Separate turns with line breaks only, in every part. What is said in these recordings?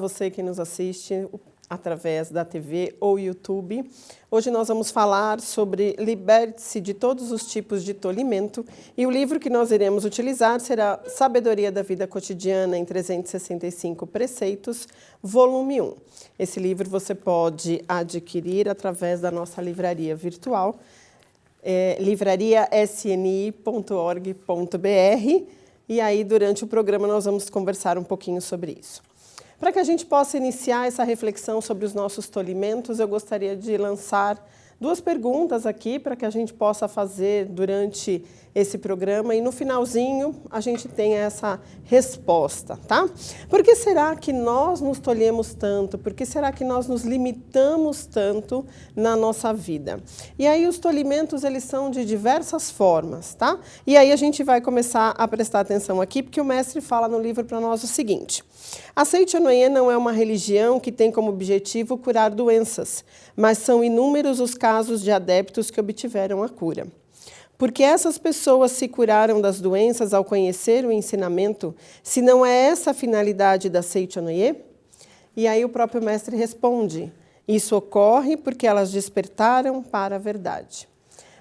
você que nos assiste através da TV ou YouTube. Hoje nós vamos falar sobre liberte-se de todos os tipos de tolimento e o livro que nós iremos utilizar será Sabedoria da Vida Cotidiana em 365 Preceitos, volume 1. Esse livro você pode adquirir através da nossa livraria virtual, livrariasni.org.br, e aí durante o programa nós vamos conversar um pouquinho sobre isso. Para que a gente possa iniciar essa reflexão sobre os nossos tolimentos, eu gostaria de lançar duas perguntas aqui para que a gente possa fazer durante esse programa e no finalzinho a gente tenha essa resposta, tá? Por que será que nós nos tolhemos tanto? Por que será que nós nos limitamos tanto na nossa vida? E aí os tolimentos, eles são de diversas formas, tá? E aí a gente vai começar a prestar atenção aqui, porque o mestre fala no livro para nós o seguinte: a Seichonoye não é uma religião que tem como objetivo curar doenças, mas são inúmeros os casos de adeptos que obtiveram a cura. Porque essas pessoas se curaram das doenças ao conhecer o ensinamento, se não é essa a finalidade da Seichonoye? E aí o próprio mestre responde: isso ocorre porque elas despertaram para a verdade.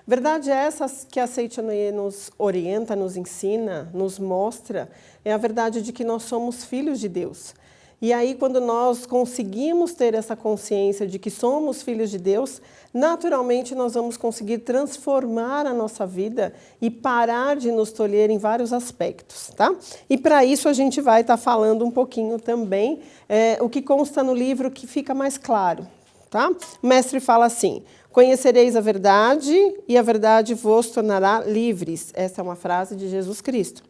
Verdade é essa que a Seichonoye nos orienta, nos ensina, nos mostra, é a verdade de que nós somos filhos de Deus. E aí, quando nós conseguimos ter essa consciência de que somos filhos de Deus, naturalmente nós vamos conseguir transformar a nossa vida e parar de nos tolher em vários aspectos, tá? E para isso a gente vai estar falando um pouquinho também o que consta no livro que fica mais claro, tá? O mestre fala assim: conhecereis a verdade e a verdade vos tornará livres. Essa é uma frase de Jesus Cristo.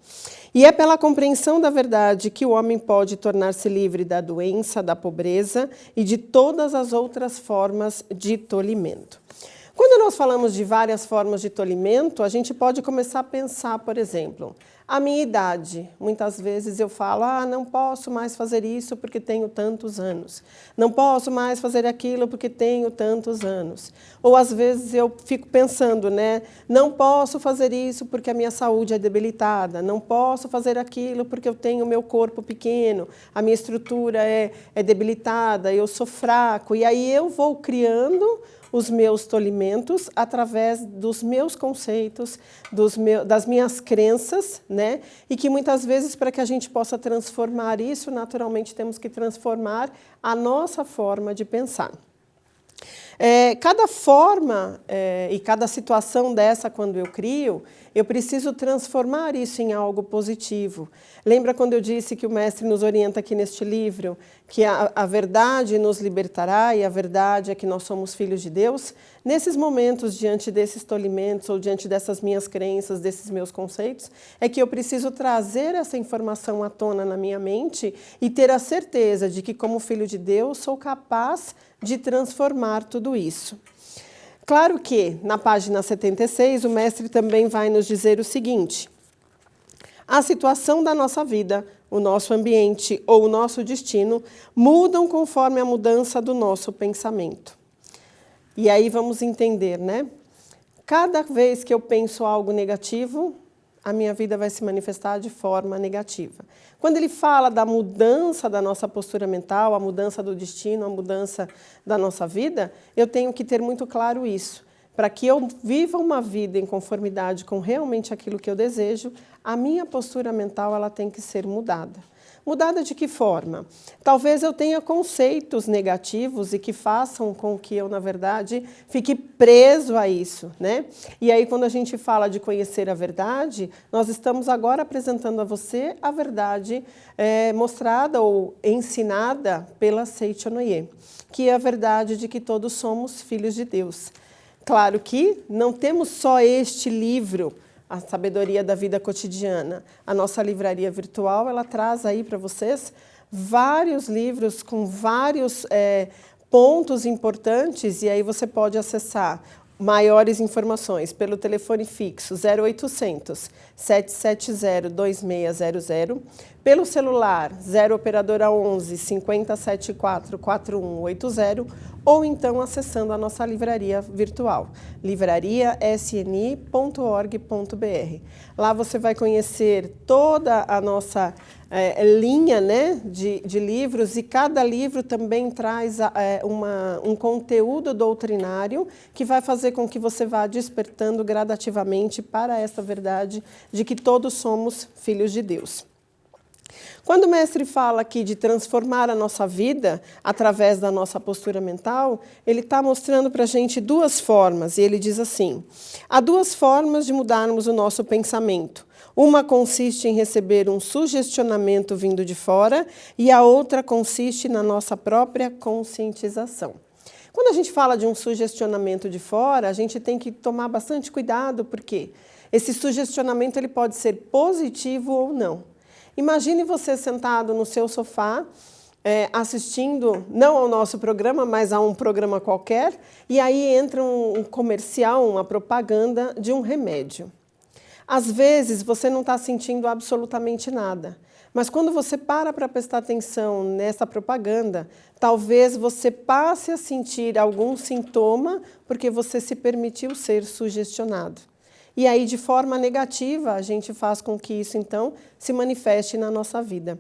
E é pela compreensão da verdade que o homem pode tornar-se livre da doença, da pobreza e de todas as outras formas de tolimento. Quando nós falamos de várias formas de tolimento, a gente pode começar a pensar, por exemplo, a minha idade. Muitas vezes eu falo, não posso mais fazer isso porque tenho tantos anos. Não posso mais fazer aquilo porque tenho tantos anos. Ou às vezes eu fico pensando, não posso fazer isso porque a minha saúde é debilitada. Não posso fazer aquilo porque eu tenho o meu corpo pequeno. A minha estrutura é debilitada, eu sou fraco. E aí eu vou criando os meus tolimentos através dos meus conceitos, das minhas crenças, e que muitas vezes, para que a gente possa transformar isso, naturalmente temos que transformar a nossa forma de pensar. Cada forma e cada situação dessa, quando eu crio, eu preciso transformar isso em algo positivo. Lembra quando eu disse que o mestre nos orienta aqui neste livro, que a verdade nos libertará e a verdade é que nós somos filhos de Deus? Nesses momentos, diante desses tolimentos ou diante dessas minhas crenças, desses meus conceitos, é que eu preciso trazer essa informação à tona na minha mente e ter a certeza de que, como filho de Deus, sou capaz de transformar tudo isso. Claro que, na página 76, o mestre também vai nos dizer o seguinte: a situação da nossa vida, o nosso ambiente ou o nosso destino mudam conforme a mudança do nosso pensamento. E aí vamos entender, Cada vez que eu penso algo negativo, a minha vida vai se manifestar de forma negativa. Quando ele fala da mudança da nossa postura mental, a mudança do destino, a mudança da nossa vida, eu tenho que ter muito claro isso. Para que eu viva uma vida em conformidade com realmente aquilo que eu desejo, a minha postura mental ela tem que ser mudada. Mudada de que forma? Talvez eu tenha conceitos negativos e que façam com que eu, na verdade, fique preso a isso, E aí, quando a gente fala de conhecer a verdade, nós estamos agora apresentando a você a verdade mostrada ou ensinada pela Seichonoye, que é a verdade de que todos somos filhos de Deus. Claro que não temos só este livro, a Sabedoria da Vida Cotidiana. A nossa livraria virtual, ela traz aí para vocês vários livros com vários pontos importantes, e aí você pode acessar maiores informações pelo telefone fixo 0800 770 2600, pelo celular 0 operadora 11 5074 4180 ou então acessando a nossa livraria virtual, livrariasni.org.br. Lá você vai conhecer toda a nossa linha, né, de livros, e cada livro também traz um conteúdo doutrinário que vai fazer com que você vá despertando gradativamente para essa verdade de que todos somos filhos de Deus. Quando o mestre fala aqui de transformar a nossa vida através da nossa postura mental, ele está mostrando para a gente duas formas, e ele diz assim: há duas formas de mudarmos o nosso pensamento. Uma consiste em receber um sugestionamento vindo de fora e a outra consiste na nossa própria conscientização. Quando a gente fala de um sugestionamento de fora, a gente tem que tomar bastante cuidado, porque esse sugestionamento ele pode ser positivo ou não. Imagine você sentado no seu sofá, assistindo, não ao nosso programa, mas a um programa qualquer, e aí entra um comercial, uma propaganda de um remédio. Às vezes, você não está sentindo absolutamente nada, mas quando você para prestar atenção nessa propaganda, talvez você passe a sentir algum sintoma porque você se permitiu ser sugestionado. E aí, de forma negativa, a gente faz com que isso, então, se manifeste na nossa vida.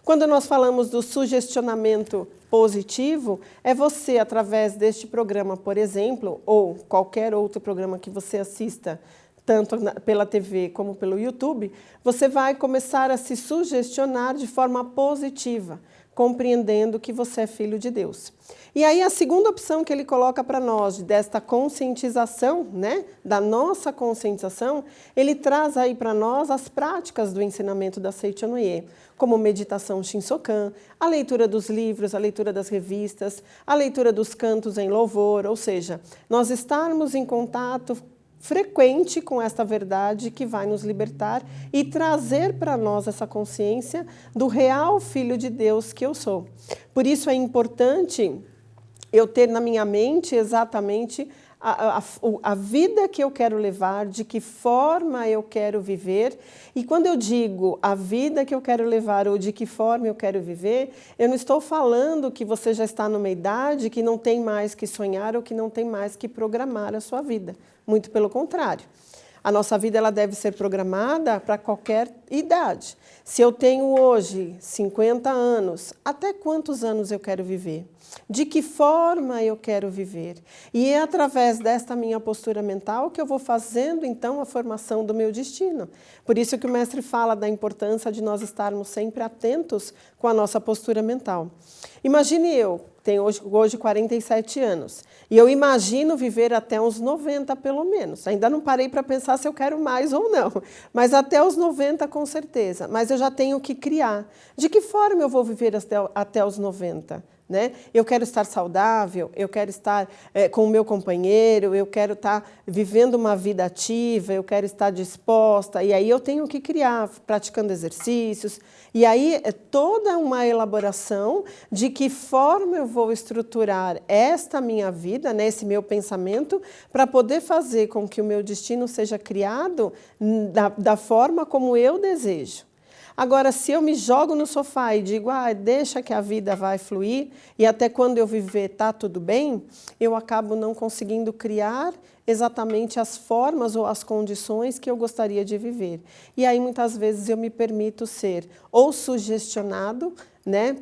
Quando nós falamos do sugestionamento positivo, é você, através deste programa, por exemplo, ou qualquer outro programa que você assista, tanto pela TV como pelo YouTube, você vai começar a se sugestionar de forma positiva, compreendendo que você é filho de Deus. E aí a segunda opção que ele coloca para nós, desta conscientização, né, da nossa conscientização, ele traz aí para nós as práticas do ensinamento da Seiichi Onoye, como meditação Shinsokan, a leitura dos livros, a leitura das revistas, a leitura dos cantos em louvor, ou seja, nós estarmos em contato frequente com esta verdade que vai nos libertar e trazer para nós essa consciência do real Filho de Deus que eu sou. Por isso é importante eu ter na minha mente exatamente a vida que eu quero levar, de que forma eu quero viver. E quando eu digo a vida que eu quero levar ou de que forma eu quero viver, eu não estou falando que você já está numa idade que não tem mais que sonhar ou que não tem mais que programar a sua vida. Muito pelo contrário. A nossa vida ela deve ser programada para qualquer idade. Se eu tenho hoje 50 anos, até quantos anos eu quero viver? De que forma eu quero viver? E é através desta minha postura mental que eu vou fazendo, então, a formação do meu destino. Por isso que o mestre fala da importância de nós estarmos sempre atentos com a nossa postura mental. Imagine eu, tenho hoje 47 anos, e eu imagino viver até uns 90 pelo menos. Ainda não parei para pensar se eu quero mais ou não, mas até os 90 com certeza. Mas eu já tenho que criar. De que forma eu vou viver até os 90? Né? Eu quero estar saudável, eu quero estar com o meu companheiro, eu quero estar vivendo uma vida ativa, eu quero estar disposta, e aí eu tenho que criar, praticando exercícios, e aí é toda uma elaboração de que forma eu vou estruturar esta minha vida, né, esse meu pensamento, para poder fazer com que o meu destino seja criado da forma como eu desejo. Agora, se eu me jogo no sofá e digo, deixa que a vida vai fluir e até quando eu viver tá tudo bem, eu acabo não conseguindo criar exatamente as formas ou as condições que eu gostaria de viver. E aí, muitas vezes, eu me permito ser ou sugestionado, né,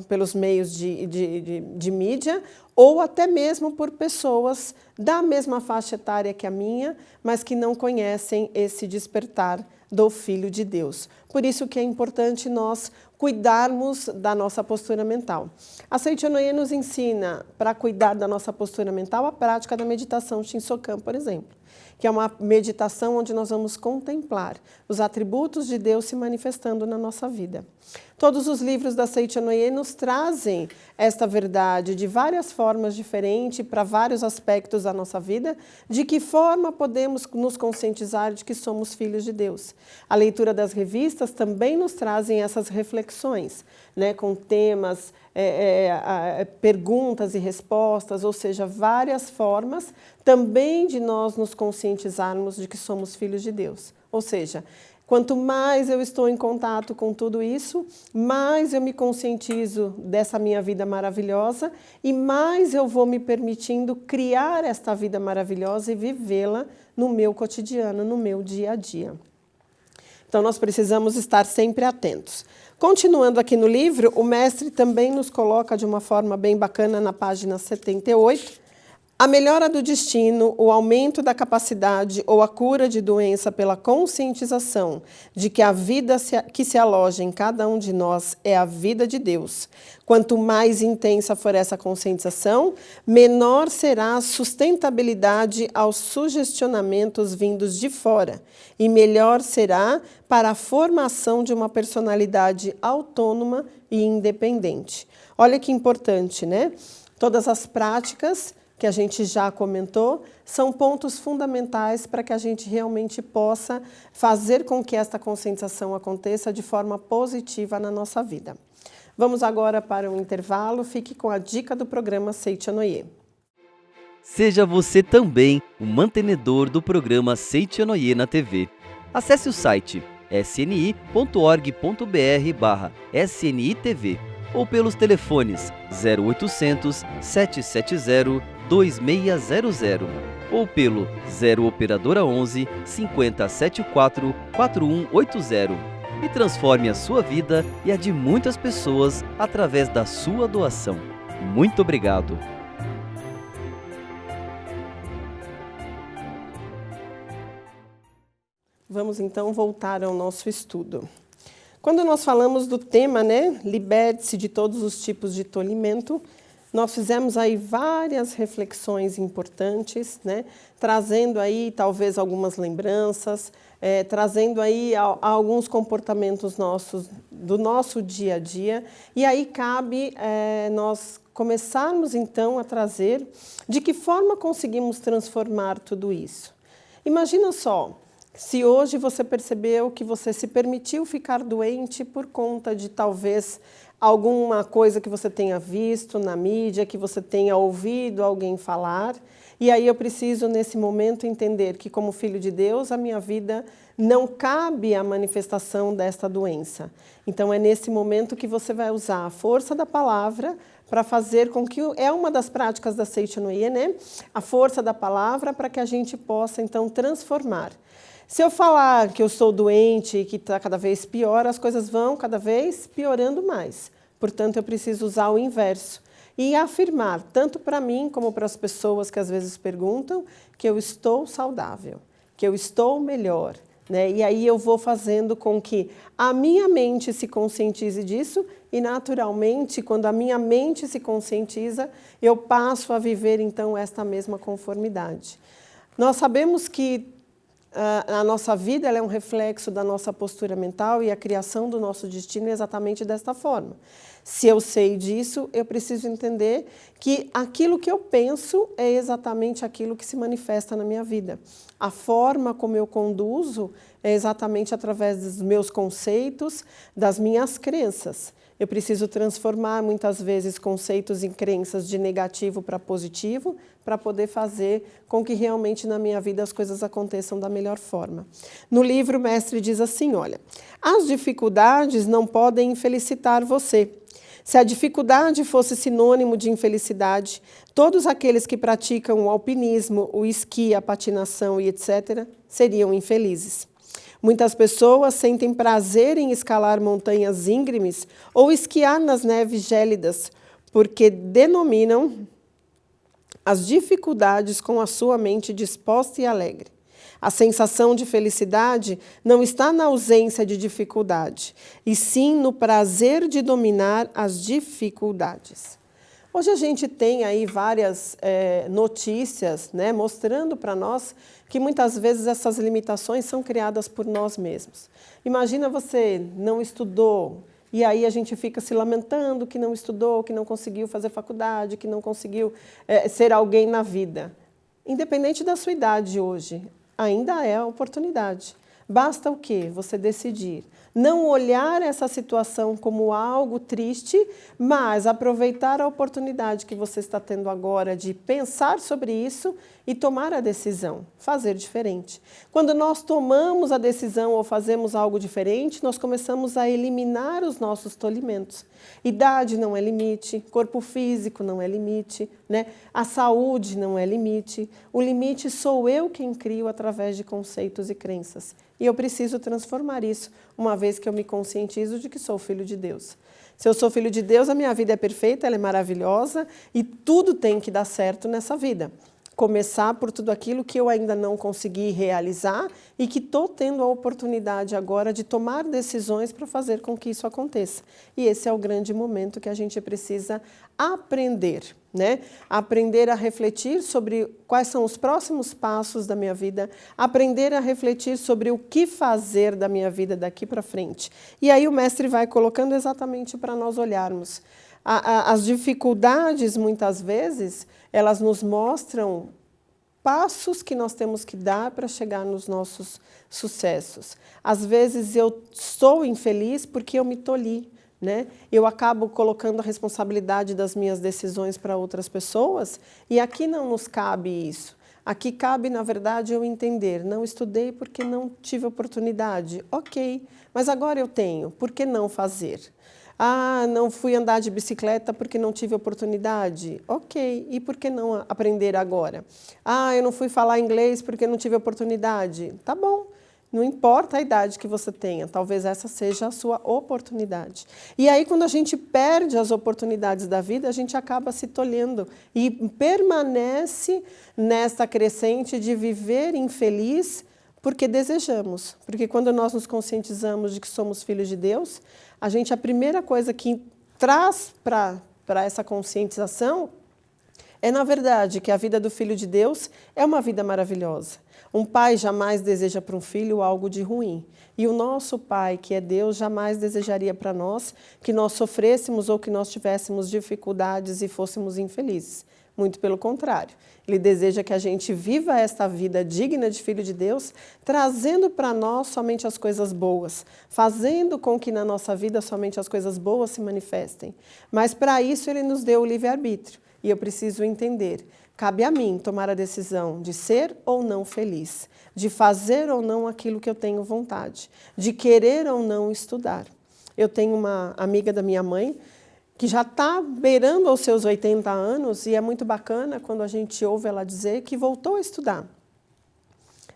pelos meios de mídia, ou até mesmo por pessoas da mesma faixa etária que a minha, mas que não conhecem esse despertar do Filho de Deus. Por isso que é importante nós cuidarmos da nossa postura mental. A Seiichi Onoye nos ensina, para cuidar da nossa postura mental, a prática da meditação Shinsokan, por exemplo, que é uma meditação onde nós vamos contemplar os atributos de Deus se manifestando na nossa vida. Todos os livros da Seiichi Onoye nos trazem esta verdade de várias formas diferentes, para vários aspectos da nossa vida, de que forma podemos nos conscientizar de que somos filhos de Deus. A leitura das revistas também nos trazem essas reflexões, né, com temas perguntas e respostas, ou seja, várias formas também de nós nos conscientizarmos de que somos filhos de Deus. Ou seja, quanto mais eu estou em contato com tudo isso, mais eu me conscientizo dessa minha vida maravilhosa e mais eu vou me permitindo criar esta vida maravilhosa e vivê-la no meu cotidiano, no meu dia a dia. Então, nós precisamos estar sempre atentos. Continuando aqui no livro, o mestre também nos coloca de uma forma bem bacana na página 78, a melhora do destino, o aumento da capacidade ou a cura de doença pela conscientização de que a vida que se aloja em cada um de nós é a vida de Deus. Quanto mais intensa for essa conscientização, menor será a sustentabilidade aos sugestionamentos vindos de fora e melhor será para a formação de uma personalidade autônoma e independente. Olha que importante, né? Todas as práticas que a gente já comentou, são pontos fundamentais para que a gente realmente possa fazer com que esta conscientização aconteça de forma positiva na nossa vida. Vamos agora para um intervalo, fique com a dica do programa Seiichi Noye.
Seja você também um mantenedor do programa Seiichi Noye na TV. Acesse o site sni.org.br/snitv ou pelos telefones 0800 770 2600 ou pelo 0 operadora 11 5074 4180 e transforme a sua vida e a de muitas pessoas através da sua doação. Muito obrigado!
Vamos então voltar ao nosso estudo. Quando nós falamos do tema, né, liberte-se de todos os tipos de tolimento, nós fizemos aí várias reflexões importantes, né, trazendo aí talvez algumas lembranças, trazendo aí alguns comportamentos nossos, do nosso dia a dia, e aí cabe nós começarmos então a trazer de que forma conseguimos transformar tudo isso. Imagina só, se hoje você percebeu que você se permitiu ficar doente por conta de talvez alguma coisa que você tenha visto na mídia, que você tenha ouvido alguém falar, e aí eu preciso nesse momento entender que como filho de Deus, a minha vida não cabe a manifestação desta doença. Então é nesse momento que você vai usar a força da palavra para fazer com que, é uma das práticas da Seiichi Noye, né? A força da palavra para que a gente possa então transformar. Se eu falar que eu sou doente e que está cada vez pior, as coisas vão cada vez piorando mais. Portanto, eu preciso usar o inverso e afirmar, tanto para mim como para as pessoas que às vezes perguntam, que eu estou saudável, que eu estou melhor, né? E aí eu vou fazendo com que a minha mente se conscientize disso e, naturalmente, quando a minha mente se conscientiza, eu passo a viver, então, esta mesma conformidade. Nós sabemos que a nossa vida ela é um reflexo da nossa postura mental e a criação do nosso destino é exatamente desta forma. Se eu sei disso, eu preciso entender que aquilo que eu penso é exatamente aquilo que se manifesta na minha vida. A forma como eu conduzo é exatamente através dos meus conceitos, das minhas crenças. Eu preciso transformar, muitas vezes, conceitos em crenças de negativo para positivo, para poder fazer com que realmente na minha vida as coisas aconteçam da melhor forma. No livro, o mestre diz assim, olha, as dificuldades não podem infelicitar você. Se a dificuldade fosse sinônimo de infelicidade, todos aqueles que praticam o alpinismo, o esqui, a patinação e etc., seriam infelizes. Muitas pessoas sentem prazer em escalar montanhas íngremes ou esquiar nas neves gélidas, porque denominam as dificuldades com a sua mente disposta e alegre. A sensação de felicidade não está na ausência de dificuldade, e sim no prazer de dominar as dificuldades. Hoje a gente tem aí várias notícias, né, mostrando para nós que muitas vezes essas limitações são criadas por nós mesmos. Imagina você não estudou, e aí a gente fica se lamentando que não estudou, que não conseguiu fazer faculdade, que não conseguiu ser alguém na vida. Independente da sua idade hoje, ainda é a oportunidade. Basta o quê? Você decidir. Não olhar essa situação como algo triste, mas aproveitar a oportunidade que você está tendo agora de pensar sobre isso e tomar a decisão, fazer diferente. Quando nós tomamos a decisão ou fazemos algo diferente, nós começamos a eliminar os nossos tolimentos. Idade não é limite, corpo físico não é limite, né? A saúde não é limite. O limite sou eu quem crio através de conceitos e crenças. E eu preciso transformar isso, uma vez que eu me conscientizo de que sou filho de Deus. Se eu sou filho de Deus, a minha vida é perfeita, ela é maravilhosa e tudo tem que dar certo nessa vida. Começar por tudo aquilo que eu ainda não consegui realizar e que estou tendo a oportunidade agora de tomar decisões para fazer com que isso aconteça. E esse é o grande momento que a gente precisa aprender, né? Aprender a refletir sobre quais são os próximos passos da minha vida, aprender a refletir sobre o que fazer da minha vida daqui para frente. E aí o mestre vai colocando exatamente para nós olharmos. As dificuldades, muitas vezes, elas nos mostram passos que nós temos que dar para chegar nos nossos sucessos. Às vezes eu sou infeliz porque eu me tolhi, né? Eu acabo colocando a responsabilidade das minhas decisões para outras pessoas e aqui não nos cabe isso. Aqui cabe, na verdade, eu entender, não estudei porque não tive oportunidade. Ok, mas agora eu tenho, por que não fazer? Ah, não fui andar de bicicleta porque não tive oportunidade. Ok, e por que não aprender agora? Ah, eu não fui falar inglês porque não tive oportunidade. Tá bom, não importa a idade que você tenha, talvez essa seja a sua oportunidade. E aí, quando a gente perde as oportunidades da vida, a gente acaba se tolhendo e permanece nesta crescente de viver infeliz porque desejamos. Porque quando nós nos conscientizamos de que somos filhos de Deus, a primeira coisa que traz para essa conscientização é, na verdade, que a vida do Filho de Deus é uma vida maravilhosa. Um pai jamais deseja para um filho algo de ruim. E o nosso Pai, que é Deus, jamais desejaria para nós que nós sofrêssemos ou que nós tivéssemos dificuldades e fôssemos infelizes. Muito pelo contrário. Ele deseja que a gente viva esta vida digna de Filho de Deus, trazendo para nós somente as coisas boas, fazendo com que na nossa vida somente as coisas boas se manifestem. Mas para isso Ele nos deu o livre-arbítrio. E eu preciso entender, cabe a mim tomar a decisão de ser ou não feliz, de fazer ou não aquilo que eu tenho vontade, de querer ou não estudar. Eu tenho uma amiga da minha mãe, que já está beirando aos seus 80 anos, e é muito bacana quando a gente ouve ela dizer que voltou a estudar.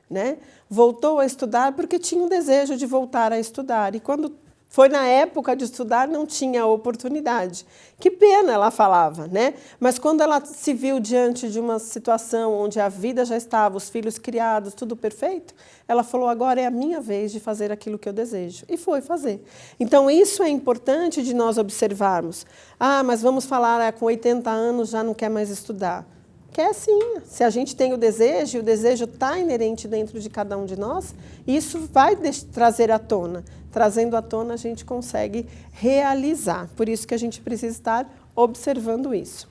Né? Voltou a estudar porque tinha um desejo de voltar a estudar. E quando foi na época de estudar, não tinha oportunidade. Que pena, ela falava, né? Mas quando ela se viu diante de uma situação onde a vida já estava, os filhos criados, tudo perfeito, ela falou, agora é a minha vez de fazer aquilo que eu desejo. E foi fazer. Então, isso é importante de nós observarmos. Ah, mas vamos falar, com 80 anos já não quer mais estudar. Quer sim. Se a gente tem o desejo, e o desejo está inerente dentro de cada um de nós, isso vai trazer à tona. Trazendo à tona, a gente consegue realizar. Por isso que a gente precisa estar observando isso.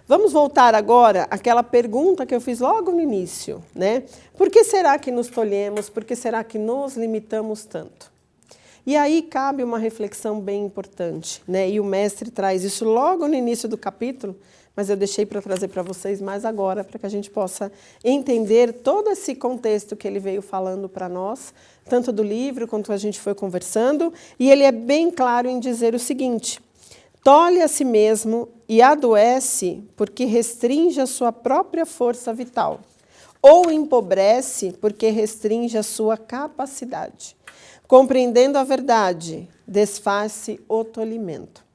Vamos voltar agora àquela pergunta que eu fiz logo no início, né? Por que será que nos tolhemos? Por que será que nos limitamos tanto? E aí cabe uma reflexão bem importante, né? E o mestre traz isso logo no início do capítulo, mas eu deixei para trazer para vocês mais agora, para que a gente possa entender todo esse contexto que ele veio falando para nós, tanto do livro quanto a gente foi conversando, e ele é bem claro em dizer o seguinte: tolhe a si mesmo e adoece porque restringe a sua própria força vital, ou empobrece porque restringe a sua capacidade. Compreendendo a verdade, desfaz-se o tolimento.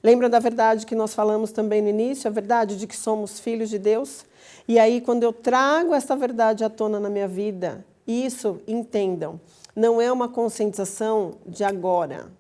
Lembra da verdade que nós falamos também no início, a verdade de que somos filhos de Deus? E aí, quando eu trago essa verdade à tona na minha vida, isso, entendam, não é uma conscientização de agora,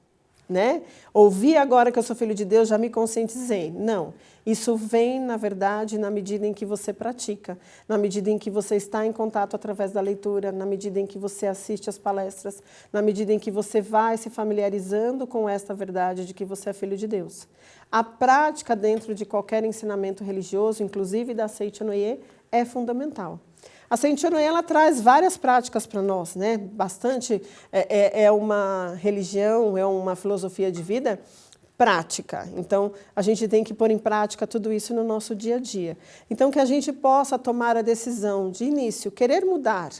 né? Ouvi agora que eu sou filho de Deus, já me conscientizei. Não, isso vem, na verdade, na medida em que você pratica, na medida em que você está em contato através da leitura, na medida em que você assiste às palestras, na medida em que você vai se familiarizando com esta verdade de que você é filho de Deus. A prática dentro de qualquer ensinamento religioso, inclusive da Seita Noye, é fundamental. A Saint Honoré, ela traz várias práticas para nós, né? Bastante, é uma religião, é uma filosofia de vida prática. Então, a gente tem que pôr em prática tudo isso no nosso dia a dia. Então, que a gente possa tomar a decisão de início, querer mudar,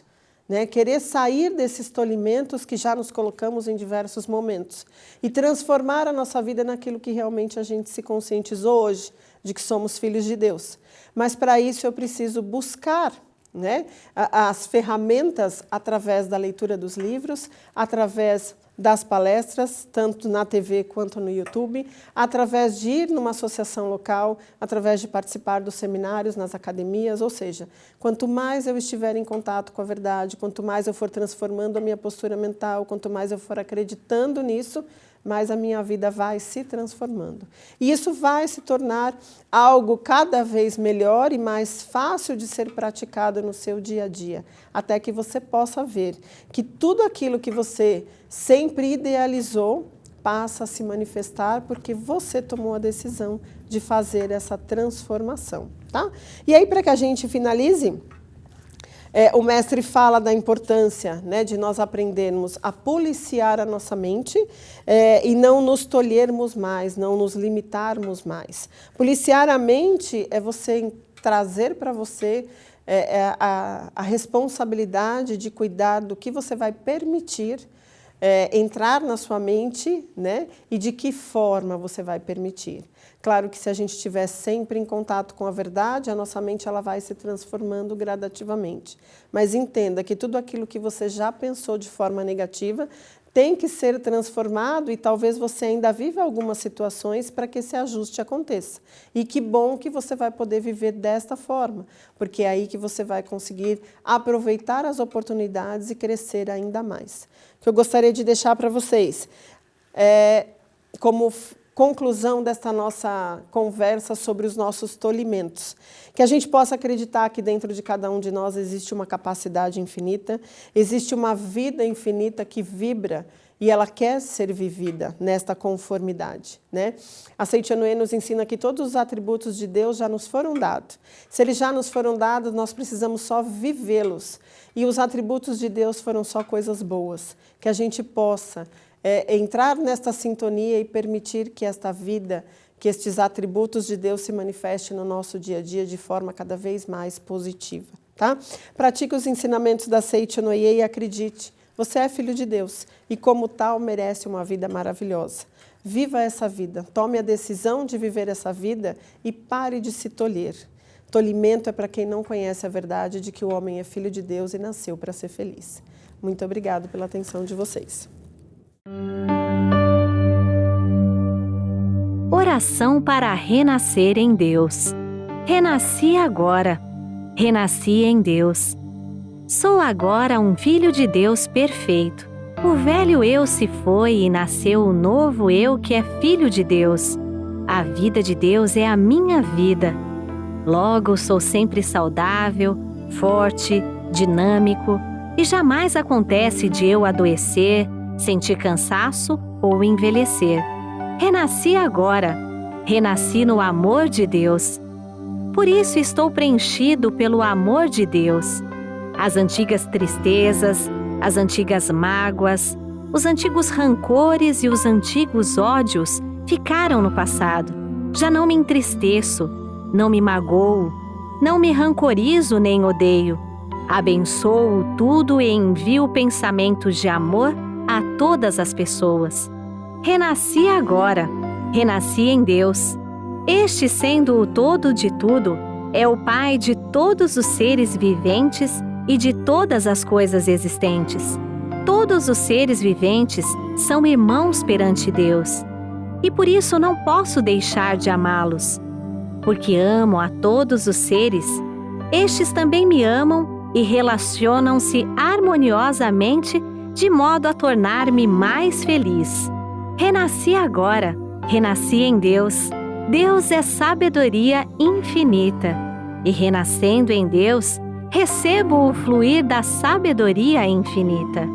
né? Querer sair desses tolimentos que já nos colocamos em diversos momentos e transformar a nossa vida naquilo que realmente a gente se conscientizou hoje, de que somos filhos de Deus. Mas, para isso, eu preciso buscar, né, as ferramentas através da leitura dos livros, através das palestras, tanto na TV quanto no YouTube, através de ir numa associação local, através de participar dos seminários nas academias, ou seja, quanto mais eu estiver em contato com a verdade, quanto mais eu for transformando a minha postura mental, quanto mais eu for acreditando nisso, mais a minha vida vai se transformando. E isso vai se tornar algo cada vez melhor e mais fácil de ser praticado no seu dia a dia, até que você possa ver que tudo aquilo que você sempre idealizou passa a se manifestar porque você tomou a decisão de fazer essa transformação, tá? E aí, para que a gente finalize, o mestre fala da importância, né, de nós aprendermos a policiar a nossa mente e não nos tolhermos mais, não nos limitarmos mais. Policiar a mente é você trazer para você a responsabilidade de cuidar do que você vai permitir entrar na sua mente, né, e de que forma você vai permitir. Claro que se a gente estiver sempre em contato com a verdade, a nossa mente ela vai se transformando gradativamente. Mas entenda que tudo aquilo que você já pensou de forma negativa tem que ser transformado e talvez você ainda viva algumas situações para que esse ajuste aconteça. E que bom que você vai poder viver desta forma, porque é aí que você vai conseguir aproveitar as oportunidades e crescer ainda mais. O que eu gostaria de deixar para vocês como conclusão desta nossa conversa sobre os nossos tolimentos. Que a gente possa acreditar que dentro de cada um de nós existe uma capacidade infinita, existe uma vida infinita que vibra e ela quer ser vivida nesta conformidade, né? A Saint Honoré nos ensina que todos os atributos de Deus já nos foram dados. Se eles já nos foram dados, nós precisamos só vivê-los. E os atributos de Deus foram só coisas boas. Que a gente possa entrar nesta sintonia e permitir que esta vida, que estes atributos de Deus se manifestem no nosso dia a dia de forma cada vez mais positiva, tá? Pratique os ensinamentos da Saint Honoré e acredite, você é filho de Deus e como tal merece uma vida maravilhosa. Viva essa vida, tome a decisão de viver essa vida e pare de se tolher. Tolimento é para quem não conhece a verdade de que o homem é filho de Deus e nasceu para ser feliz. Muito obrigado pela atenção de vocês.
Oração para renascer em Deus. Renasci agora. Renasci em Deus. Sou agora um filho de Deus perfeito. O velho eu se foi e nasceu o novo eu que é filho de Deus. A vida de Deus é a minha vida. Logo sou sempre saudável, forte, dinâmico e jamais acontece de eu adoecer, sentir cansaço ou envelhecer. Renasci agora, renasci no amor de Deus. Por isso estou preenchido pelo amor de Deus. As antigas tristezas, as antigas mágoas, os antigos rancores e os antigos ódios ficaram no passado. Já não me entristeço, não me magoo, não me rancorizo nem odeio. Abençoo tudo e envio pensamentos de amor a todas as pessoas. Renasci agora, renasci em Deus. Este, sendo o todo de tudo, é o Pai de todos os seres viventes e de todas as coisas existentes. Todos os seres viventes são irmãos perante Deus. E por isso não posso deixar de amá-los. Porque amo a todos os seres, estes também me amam e relacionam-se harmoniosamente de modo a tornar-me mais feliz. Renasci agora, renasci em Deus. Deus é sabedoria infinita. E renascendo em Deus, recebo o fluir da sabedoria infinita.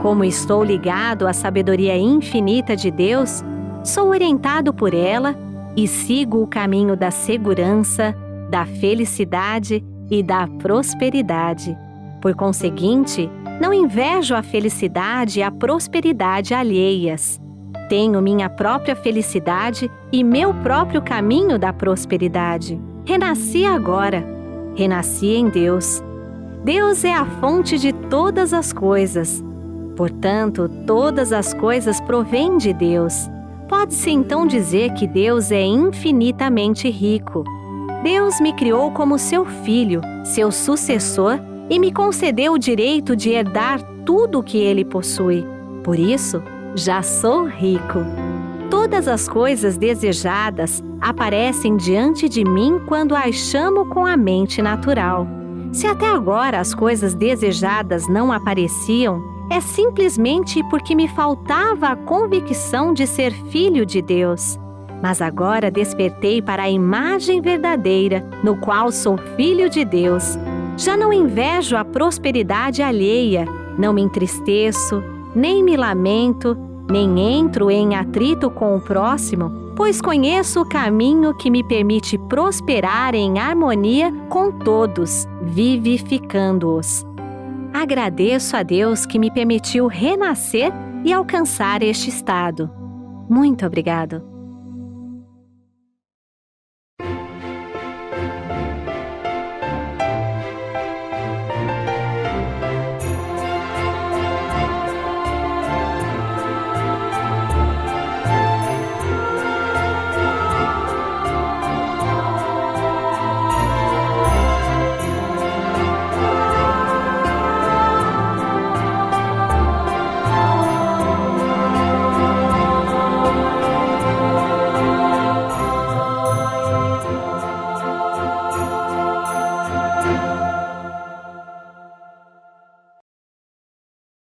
Como estou ligado à sabedoria infinita de Deus, sou orientado por ela e sigo o caminho da segurança, da felicidade e da prosperidade. Por conseguinte, não invejo a felicidade e a prosperidade alheias. Tenho minha própria felicidade e meu próprio caminho da prosperidade. Renasci agora. Renasci em Deus. Deus é a fonte de todas as coisas. Portanto, todas as coisas provêm de Deus. Pode-se então dizer que Deus é infinitamente rico. Deus me criou como seu filho, seu sucessor, e me concedeu o direito de herdar tudo o que ele possui. Por isso, já sou rico. Todas as coisas desejadas aparecem diante de mim quando as chamo com a mente natural. Se até agora as coisas desejadas não apareciam, é simplesmente porque me faltava a convicção de ser filho de Deus. Mas agora despertei para a imagem verdadeira, no qual sou filho de Deus. Já não invejo a prosperidade alheia, não me entristeço, nem me lamento, nem entro em atrito com o próximo, pois conheço o caminho que me permite prosperar em harmonia com todos, vivificando-os. Agradeço a Deus que me permitiu renascer e alcançar este estado. Muito obrigado.